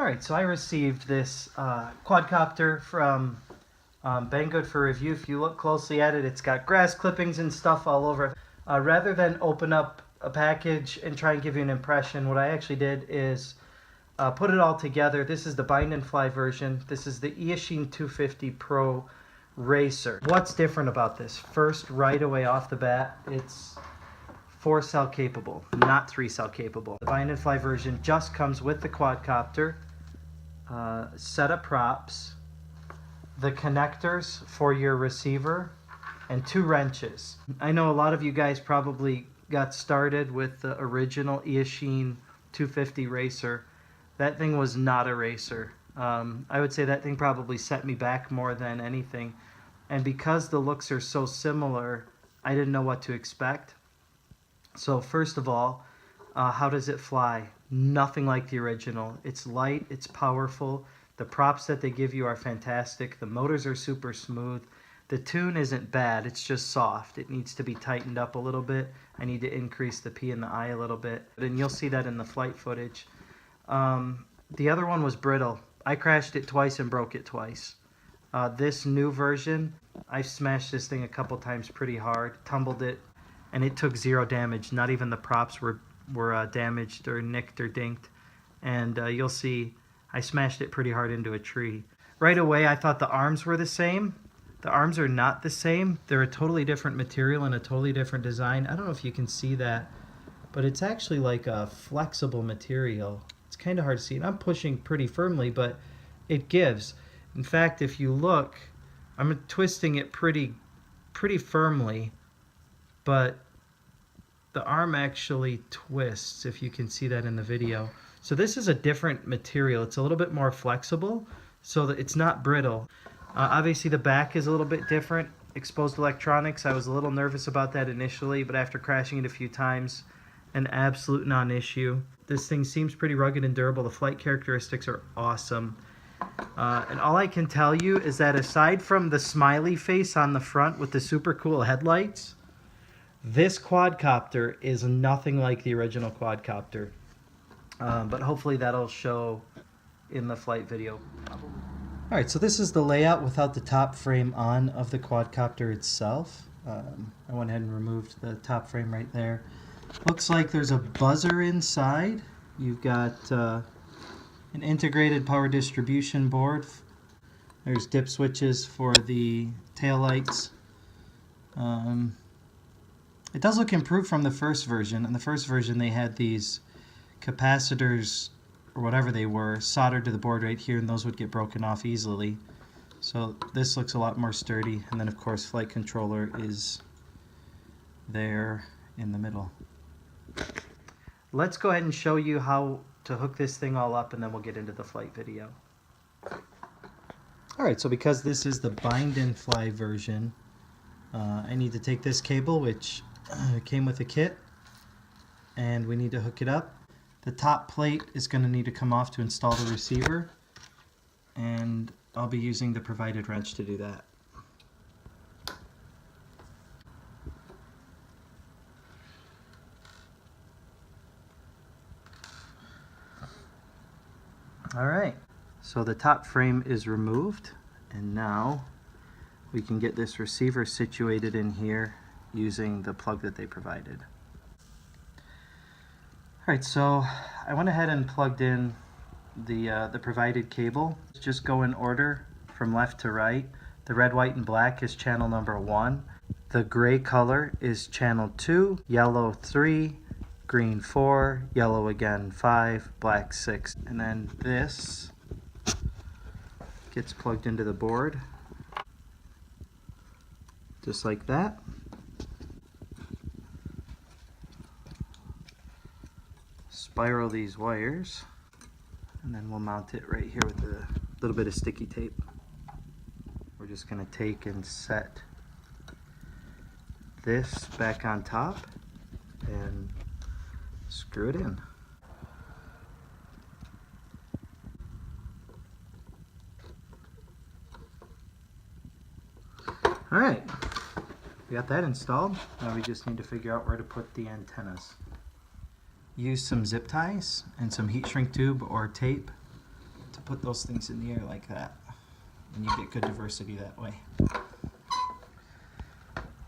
Alright, so I received this quadcopter from Banggood for review. If you look closely at it, it's got grass clippings and stuff all over it. Rather than open up a package and try and give you an impression, what I actually did is put it all together. This is the bind and fly version. This is the Eachine 250 Pro Racer. What's different about this? First, right away off the bat, it's 4-cell capable, not 3-cell capable. The bind and fly version just comes with the quadcopter, set of props, the connectors for your receiver, and 2 wrenches. I know a lot of you guys probably got started with the original Eachine 250 Racer. That thing was not a racer. I would say that thing probably set me back more than anything. And because the looks are so similar, I didn't know what to expect. So first of all, how does it fly? Nothing like the original. It's light, it's powerful. The props that they give you are fantastic. The motors are super smooth. The tune isn't bad, it's just soft. It needs to be tightened up a little bit. I need to increase the P and the I a little bit. And you'll see that in the flight footage. The other one was brittle. I crashed it twice and broke it twice. This new version, I smashed this thing a couple times pretty hard, tumbled it, and it took 0 damage. Not even the props were damaged or nicked or dinked. And you'll see I smashed it pretty hard into a tree. Right away I thought the arms were the same. The arms are not the same. They're a totally different material and a totally different design. I don't know if you can see that, but it's actually like a flexible material. It's kind of hard to see. And I'm pushing pretty firmly, but it gives. In fact, if you look, I'm twisting it pretty firmly, but the arm actually twists, if you can see that in the video. So this is a different material. It's a little bit more flexible, so that it's not brittle. Obviously the back is a little bit different. Exposed electronics, I was a little nervous about that initially, but after crashing it a few times, an absolute non-issue. This thing seems pretty rugged and durable. The flight characteristics are awesome. And all I can tell you is that aside from the smiley face on the front with the super cool headlights, this quadcopter is nothing like the original quadcopter. But hopefully that'll show in the flight video. Alright, so this is the layout without the top frame on of the quadcopter itself. I went ahead and removed the top frame right there. Looks like there's a buzzer inside. You've got an integrated power distribution board. There's dip switches for the taillights. It does look improved from the first version. In the first version they had these capacitors or whatever they were soldered to the board right here, and those would get broken off easily. So this looks a lot more sturdy, and then of course flight controller is there in the middle. Let's go ahead and show you how to hook this thing all up, and then we'll get into the flight video. Alright, so because this is the bind and fly version, I need to take this cable, which came with a kit, and we need to hook it up. The top plate is going to need to come off to install the receiver, and I'll be using the provided wrench to do that. Alright, so the top frame is removed, and now we can get this receiver situated in here using the plug that they provided. Alright, so I went ahead and plugged in the provided cable. Just go in order from left to right. The red, white, and black is channel number 1. The gray color is channel 2, yellow 3, green 4, yellow again 5, black 6. And then this gets plugged into the board, just like that. Spiral these wires, and then we'll mount it right here with a little bit of sticky tape. We're just going to take and set this back on top and screw it in. Alright, we got that installed. Now we just need to figure out where to put the antennas. Use some zip ties and some heat shrink tube or tape to put those things in the air like that. And you get good diversity that way.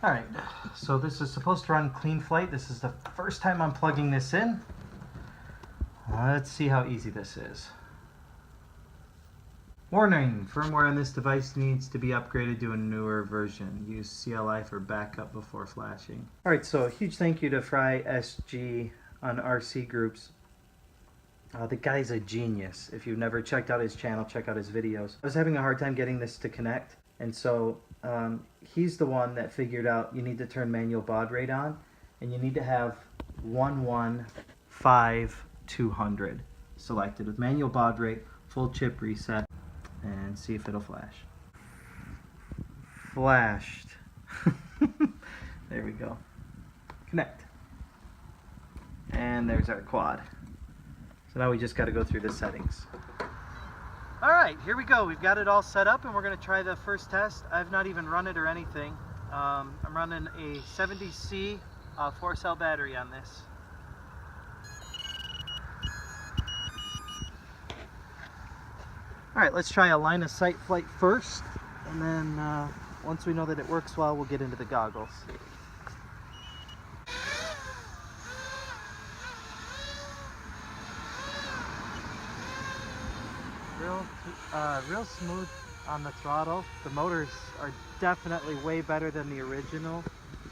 Alright, so this is supposed to run clean flight. This is the first time I'm plugging this in. Let's see how easy this is. Warning, firmware on this device needs to be upgraded to a newer version. Use CLI for backup before flashing. Alright, so a huge thank you to Fry SG on RC Groups. The guy's a genius. If you've never checked out his channel, check out his videos. I was having a hard time getting this to connect, and so he's the one that figured out you need to turn manual baud rate on, and you need to have 115/200 selected with manual baud rate, full chip reset, and see if it'll flash. Flashed. There we go. Connect. And there's our quad. So now we just got to go through the settings. Alright, here we go. We've got it all set up and we're going to try the first test. I've not even run it or anything. I'm running a 70C 4-cell battery on this. Alright, let's try a line of sight flight first, and then once we know that it works well, we'll get into the goggles. Real smooth on the throttle. The motors are definitely way better than the original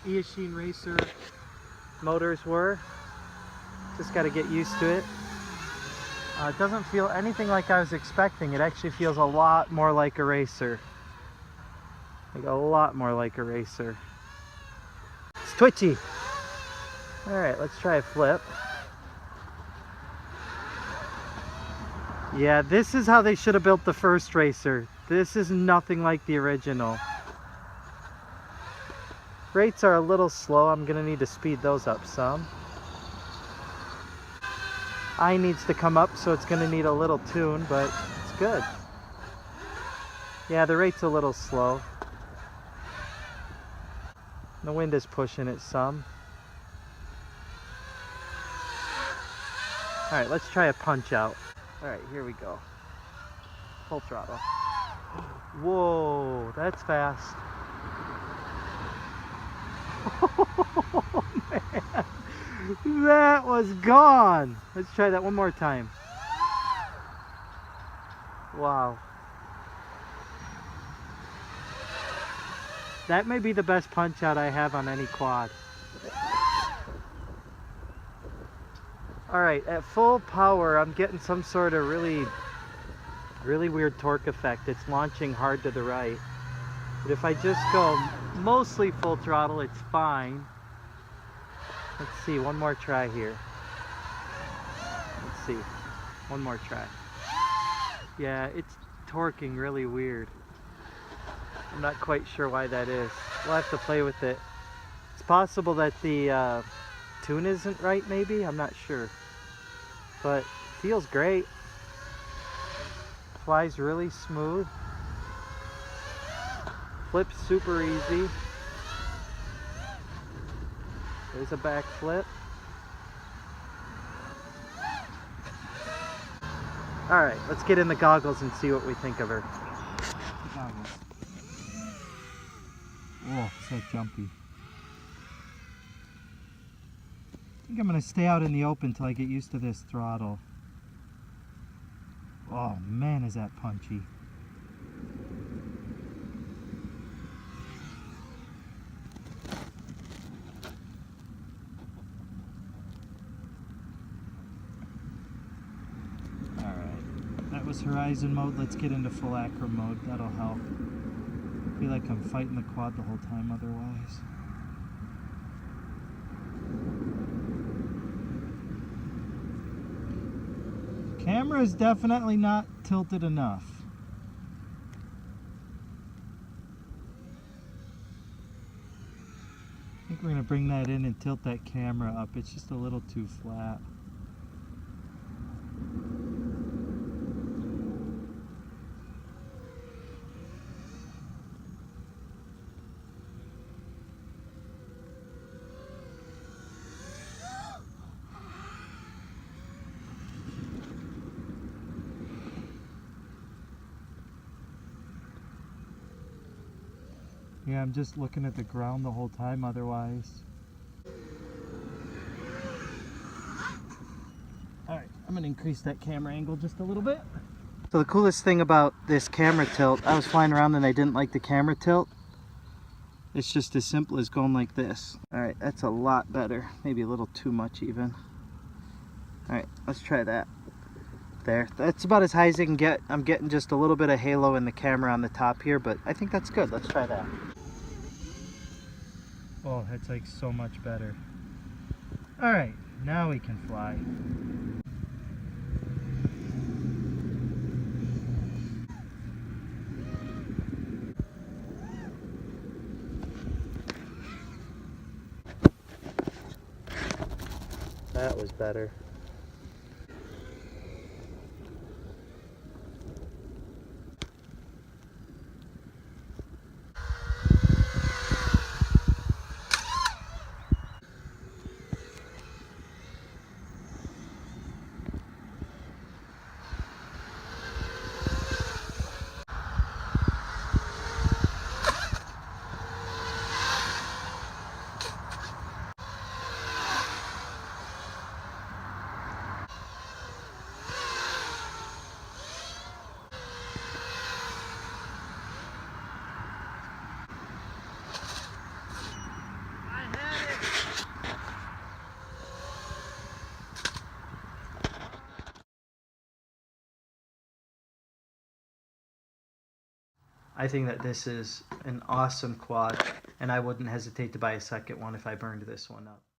Eachine Racer motors were. Just got to get used to it. It doesn't feel anything like I was expecting. It actually feels a lot more like a racer. Like a lot more like a racer. It's twitchy. Alright, let's try a flip. Yeah, this is how they should have built the first racer. This is nothing like the original. Rates are a little slow. I'm going to need to speed those up some. I needs to come up, so it's going to need a little tune, but it's good. Yeah, the rate's a little slow. The wind is pushing it some. Alright, let's try a punch out. Alright, here we go. Full throttle. Whoa, that's fast. Oh, man. That was gone. Let's try that one more time. Wow. That may be the best punch out I have on any quad. Alright, at full power I'm getting some sort of really weird torque effect. It's launching hard to the right. But if I just go mostly full throttle, it's fine. Let's see, one more try here. Let's see, one more try. Yeah, it's torquing really weird. I'm not quite sure why that is. We'll have to play with it. It's possible that the tune isn't right, maybe? I'm not sure. But feels great. Flies really smooth. Flips super easy. There's a back flip. Alright, let's get in the goggles and see what we think of her. Goggles. Oh, so jumpy. I think I'm going to stay out in the open until I get used to this throttle. Oh man, is that punchy. Alright, that was horizon mode. Let's get into full acro mode. That'll help. I feel like I'm fighting the quad the whole time otherwise. Camera is definitely not tilted enough. I think we're going to bring that in and tilt that camera up. It's just a little too flat. Yeah, I'm just looking at the ground the whole time otherwise. Alright, I'm going to increase that camera angle just a little bit. So the coolest thing about this camera tilt, I was flying around and I didn't like the camera tilt. It's just as simple as going like this. Alright, that's a lot better. Maybe a little too much even. Alright, let's try that. There, that's about as high as I can get. I'm getting just a little bit of halo in the camera on the top here, but I think that's good. Let's try that. Oh, that's like so much better. Alright, now we can fly. That was better. I think that this is an awesome quad, and I wouldn't hesitate to buy a second one if I burned this one up.